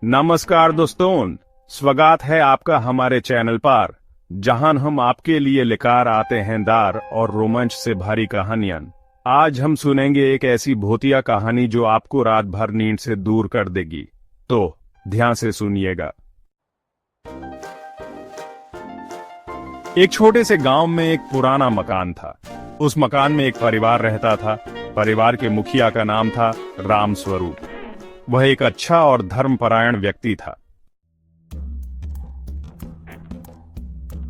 नमस्कार दोस्तों, स्वागत है आपका हमारे चैनल पर, जहां हम आपके लिए लेकर आते हैं दार और रोमांच से भरी कहानियां। आज हम सुनेंगे एक ऐसी भूतिया कहानी जो आपको रात भर नींद से दूर कर देगी। तो ध्यान से सुनिएगा। एक छोटे से गांव में एक पुराना मकान था। उस मकान में एक परिवार रहता था। परिवार के मुखिया का नाम था राम स्वरूप। वह एक अच्छा और धर्मपरायण व्यक्ति था।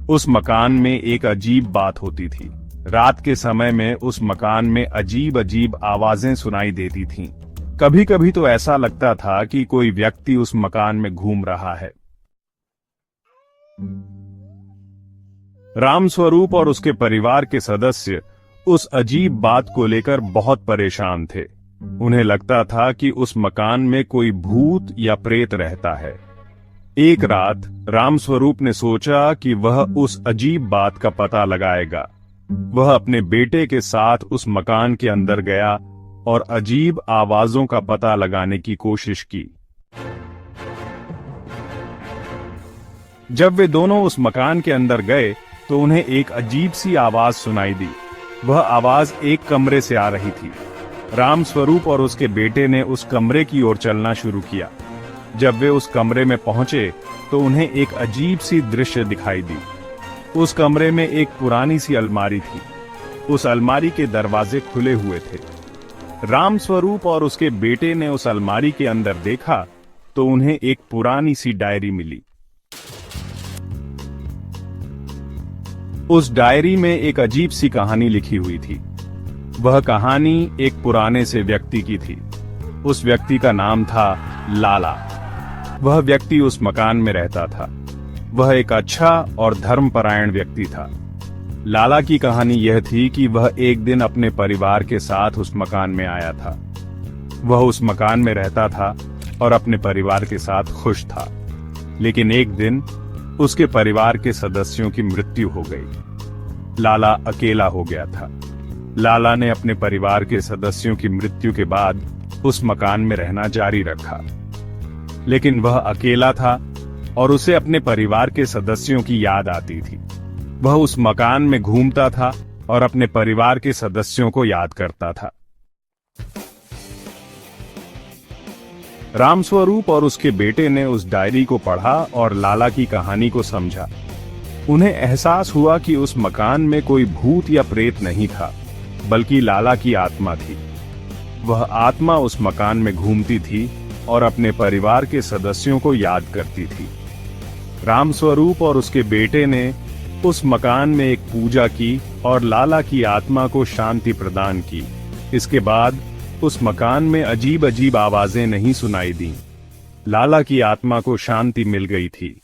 उस मकान में एक अजीब बात होती थी। रात के समय में उस मकान में अजीब अजीब आवाजें सुनाई देती थीं। कभी कभी तो ऐसा लगता था कि कोई व्यक्ति उस मकान में घूम रहा है। राम स्वरूप और उसके परिवार के सदस्य उस अजीब बात को लेकर बहुत परेशान थे। उन्हें लगता था कि उस मकान में कोई भूत या प्रेत रहता है। एक रात राम स्वरूप ने सोचा कि वह उस अजीब बात का पता लगाएगा। वह अपने बेटे के साथ उस मकान के अंदर गया और अजीब आवाजों का पता लगाने की कोशिश की। जब वे दोनों उस मकान के अंदर गए तो उन्हें एक अजीब सी आवाज सुनाई दी। वह आवाज एक कमरे से आ रही थी। राम स्वरूप और उसके बेटे ने उस कमरे की ओर चलना शुरू किया। जब वे उस कमरे में पहुंचे तो उन्हें एक अजीब सी दृश्य दिखाई दी। उस कमरे में एक पुरानी सी अलमारी थी। उस अलमारी के दरवाजे खुले हुए थे। राम स्वरूप और उसके बेटे ने उस अलमारी के अंदर देखा तो उन्हें एक पुरानी सी डायरी मिली। उस डायरी में एक अजीब सी कहानी लिखी हुई थी। वह कहानी एक पुराने से व्यक्ति की थी। उस व्यक्ति का नाम था लाला। वह व्यक्ति उस मकान में रहता था। वह एक अच्छा और धर्मपरायण व्यक्ति था। लाला की कहानी यह थी कि वह एक दिन अपने परिवार के साथ उस मकान में आया था। वह उस मकान में रहता था और अपने परिवार के साथ खुश था। लेकिन एक दिन उसके परिवार के सदस्यों की मृत्यु हो गई। लाला अकेला हो गया था। लाला ने अपने परिवार के सदस्यों की मृत्यु के बाद उस मकान में रहना जारी रखा। लेकिन वह अकेला था और उसे अपने परिवार के सदस्यों की याद आती थी। वह उस मकान में घूमता था और अपने परिवार के सदस्यों को याद करता था। रामस्वरूप और उसके बेटे ने उस डायरी को पढ़ा और लाला की कहानी को समझा। उन्हें एहसास हुआ कि उस मकान में कोई भूत या प्रेत नहीं था, बल्कि लाला की आत्मा थी। वह आत्मा उस मकान में घूमती थी और अपने परिवार के सदस्यों को याद करती थी। रामस्वरूप और उसके बेटे ने उस मकान में एक पूजा की और लाला की आत्मा को शांति प्रदान की। इसके बाद उस मकान में अजीब अजीब आवाजें नहीं सुनाई दी। लाला की आत्मा को शांति मिल गई थी।